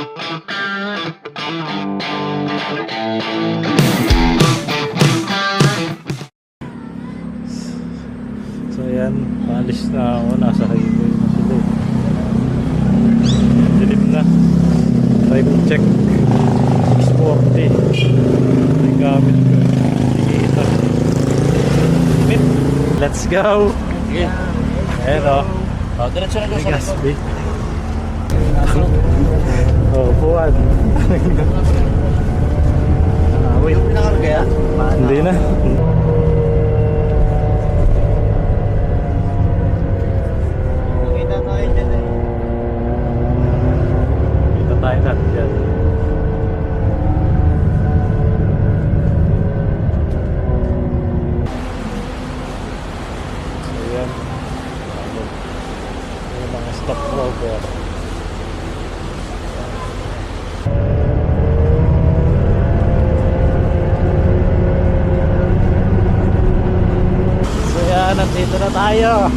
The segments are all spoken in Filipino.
So ayan, paalis na ako, nasa highway na sila eh. Dilim na. Time check 6:40. Yung gamit ko, indicator. Let's go! Ayan o. Diretso na doon sa Gaspi. Oh, buwan. Wait. Pinakarga. Hindi na. Nakita tayo dyan eh. Kita tayo na dyan. So yan. Yung mga stock rover. So yan, nandito na tayo.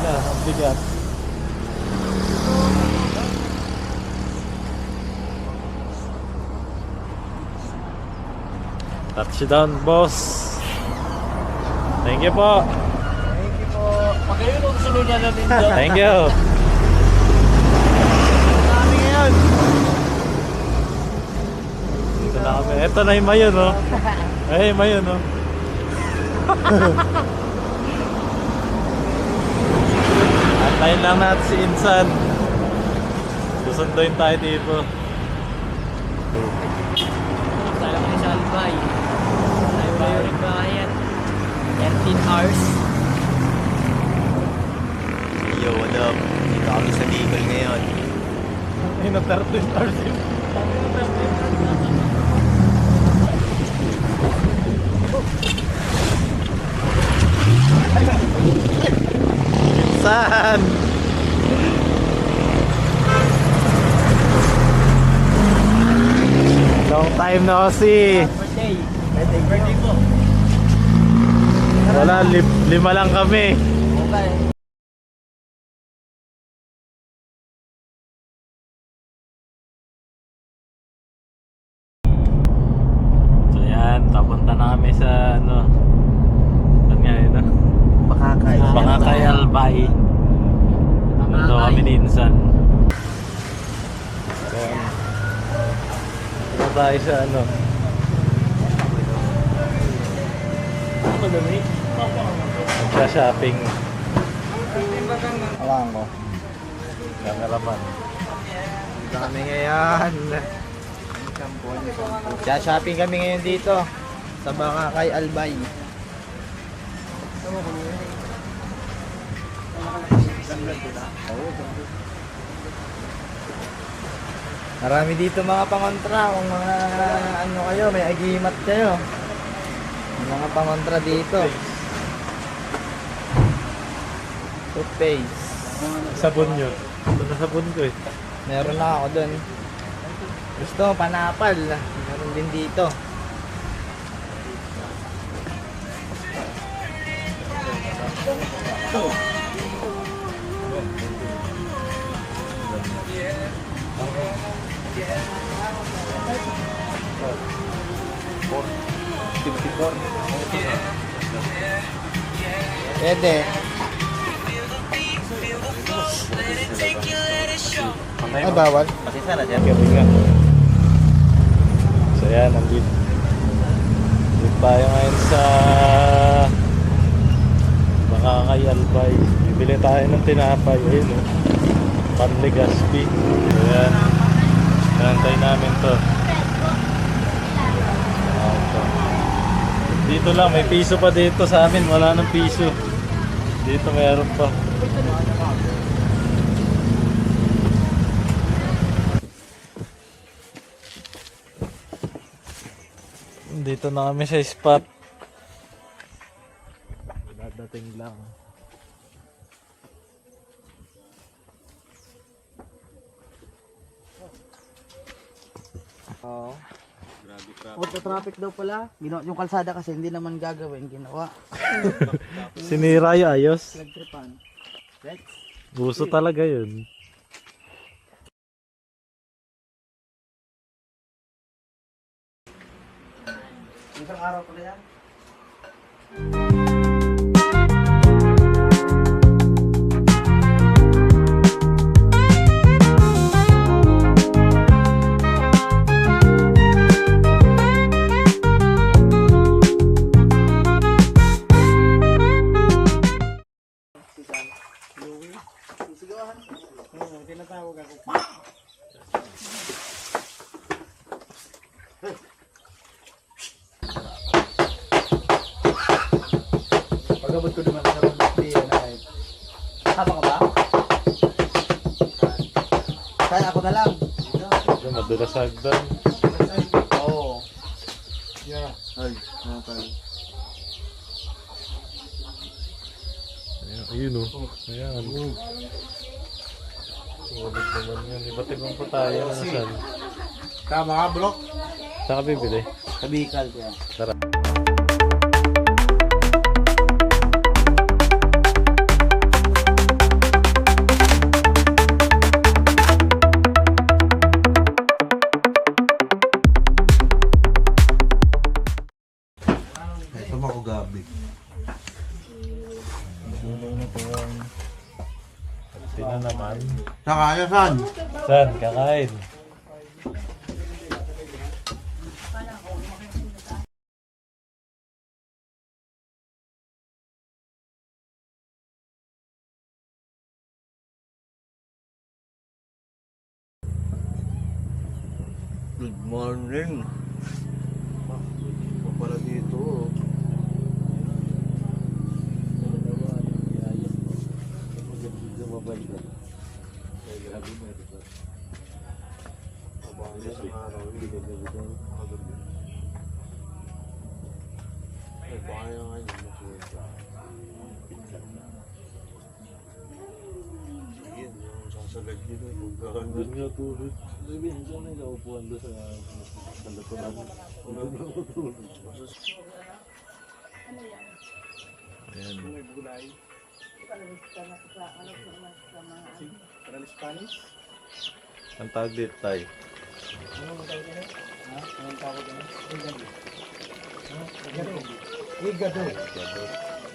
Ang bigat. Touchdown, boss. Thank you po. Thank you po. Pag-ayun ang sunod niya natin dyan. Thank you. Kami ngayon. Dito na kami. Ito na yung mayon, no? Ay, mayon, no? Antayin lang natin si Insan. Susunduin tayo dito. Tayo kami sa Albay. Tayo kayo rin bayan. 13 hours. Yo, what up? Dito kami sa Bicol ngayon. Ay, na 13 hours yun. Insan! Long time no see. Birthday. Birthday po. Wala, lima lang kami. Okay. So yan, papunta na kami sa ano. Saan nga yun, no? Bakakay. Bakakay Albay. Ito kami ni Insan. Ayan. Ito tayo sa ano. Magsha-shopping. Alam ko. Kameraman. Dito kami ngayon. Shopping kami ngayon dito. Sa Bakakay Albay. Marami dito mga pangontra. Kung mga ano kayo, may agimat kayo. May mga pangontra dito. Toothpaste. Sabon yun. Ito na sabon ko eh. Meron na ako dun. Gusto mo, panapal. Meron din dito. Pwede. Ay, bawal. Kasi sana dyan. Kami nga. So yan, nandito. Dito tayo ngayon sa Bakakay Albay. Bibili tayo ng tinapay. Ayun o. Panligaspi. So yan. Nantay namin to. Dito lang, may piso pa dito sa amin. Wala nang piso. Dito meron pa. Dito na kami sa spot. Dadating lang. Oo. Puto traffic daw pala. Yung kalsada kasi hindi naman gagawin, ginawa. Sinira yung ayos. Nagtripan. Uso talaga yun. Isang araw ko na yan. Tinatawag ako. Pagabot ko naman sa birthday na kahit. Tama ka ba? Kaya ako na lang. Ito, madulas hagdan. Oo. Yeah. Ay, mga tayo. Ayun o. Ayan. Sulit naman yun. Iba't ibang pa tayo. Nasaan? Tama ka, bro. Saan ka bibili? Sa Bicol kaya. Tara. Ito ako gabi. Ito na naman. Nakaya saan? Saan? Kakain. Good morning. Pa pala dito. Doon nga tulad. Sabihin ko may naupuan doon sa laturan. Ayan. Spanish? Ang tawag dito tayo. Anong tawag dito? Ha? Anong tawag dito? Igado.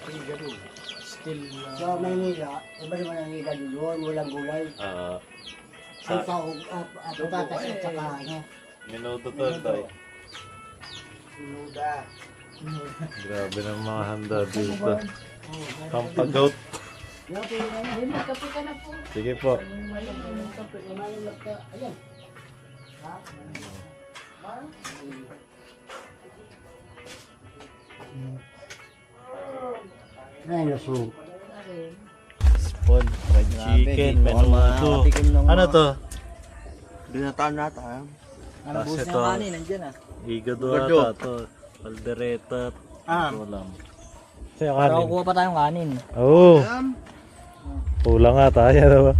Igado. Still. Sa Maynila, iba naman ang igado doon, walang gulay. Ay pa, patatas at saka ano. Minuto to tayo. Sinuda. Grabe ng mga handa dito. Pampagout. Magkape ka na po. Sige po. Ayan. Ay, nasu. Spon, fried chicken, menudo. Ano to? Binataan natin. Ano Tapos ito? yung kanin, nandiyan ah. Igado Igado. ata to. Caldereta. Ah. Ito lang. Sa'yo kanin. Kukuha pa tayong kanin. Oo. Kulang nga tayo. Diba?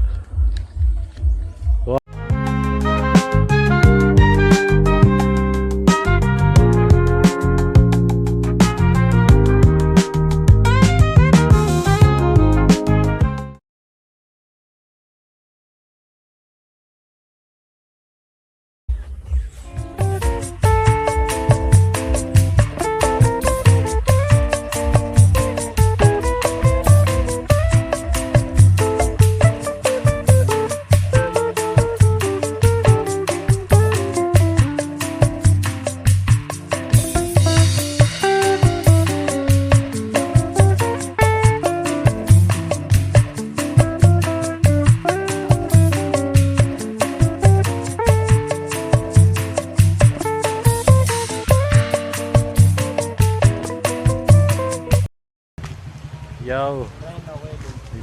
Yo.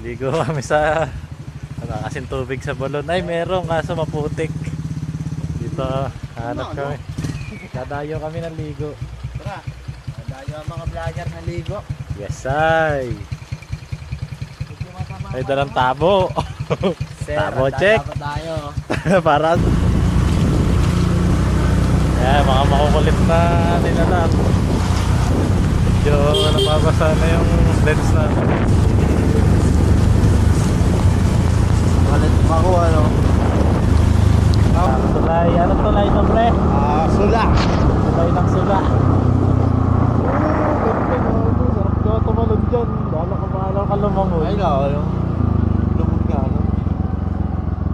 Liligo kami sa kasing tubig sa balon. Ay meron kaso maputik. Dito hanap kami. Dadayo kami ng ligo. Tara. Dadayo ang mga vlogger na ligo. Yes ay. Ay dalang tabo. Tabo check. Tayo. Para mga makukulit na nilalang. Medyo napabasa na yung lens na.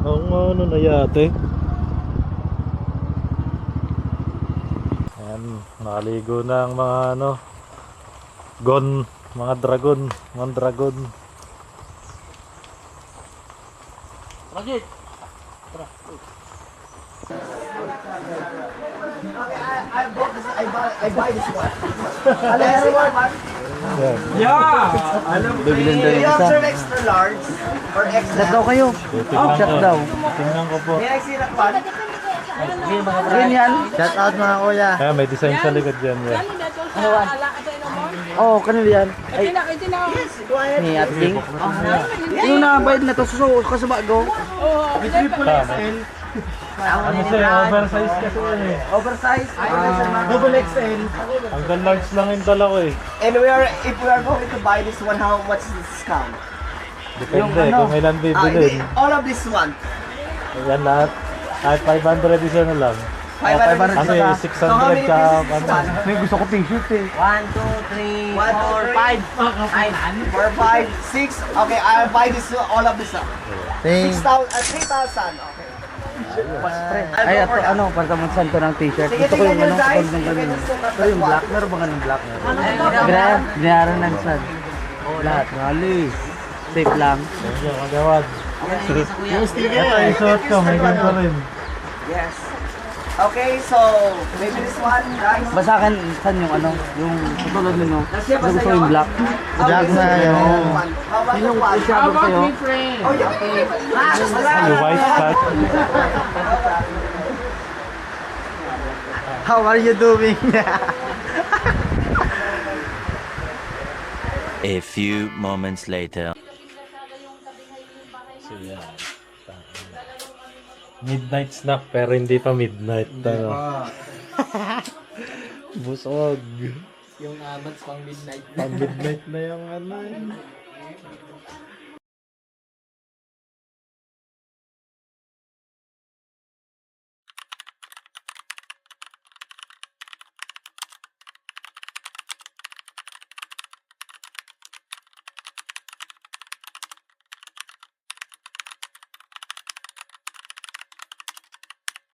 Oo nga, ano na yate. Ayan, nakaligo na ang mga ano, mga dragon. Bakit? I buy this one. Ayan. Bibilin daw yung isa. Extra large or extra? Shot daw kayo. Shot daw. Tingnan ko po. May extra one. Ganyan. Shout out mga kuya. Ayan, may design sa likod dyan. Yan. Ano ba? Oo, kanila yan. Ay, ni Ating. Yung nabayad na to, suso kasabago. Tama. Ano siya, oversize kasi yan eh. Oversize. Double XL. Hanggang large lang yung dala ko eh. And if we are going to buy this one, how much is the discount? Depende kung ilan bibilin. All of this one. Yan lahat. Kahit 500 isa na lang. 500 Kasi 600 ka. May gusto ko t-shirt eh. 1, 2, 3, 4, 5. 4, 5, 6. Okay, I'll buy this, all of this. 6,000, 3,000. Okay. Ay, ito ano, para tamunsan ko ng t-shirt. Gusto ko yung ano, katulad ng ganun. Ito yung black, meron ba ganun black? Binayaran ng sad. Lahat, ngali. Safe lang. Thank you, magawad. Ito, isuot ko, may ganito rin. Yes. Okay, so maybe this one, guys. Basta akin, saan yung ano, yung katulad nyo, gusto ko yung black. Black na yun. Yung isabi ko sa'yo. Oh, Yung white hat. How are you doing? A few moments later. So, yan. Midnight snack pero hindi pa midnight. Ano? Busog. Yung abats pang midnight. Pang midnight na yung ano.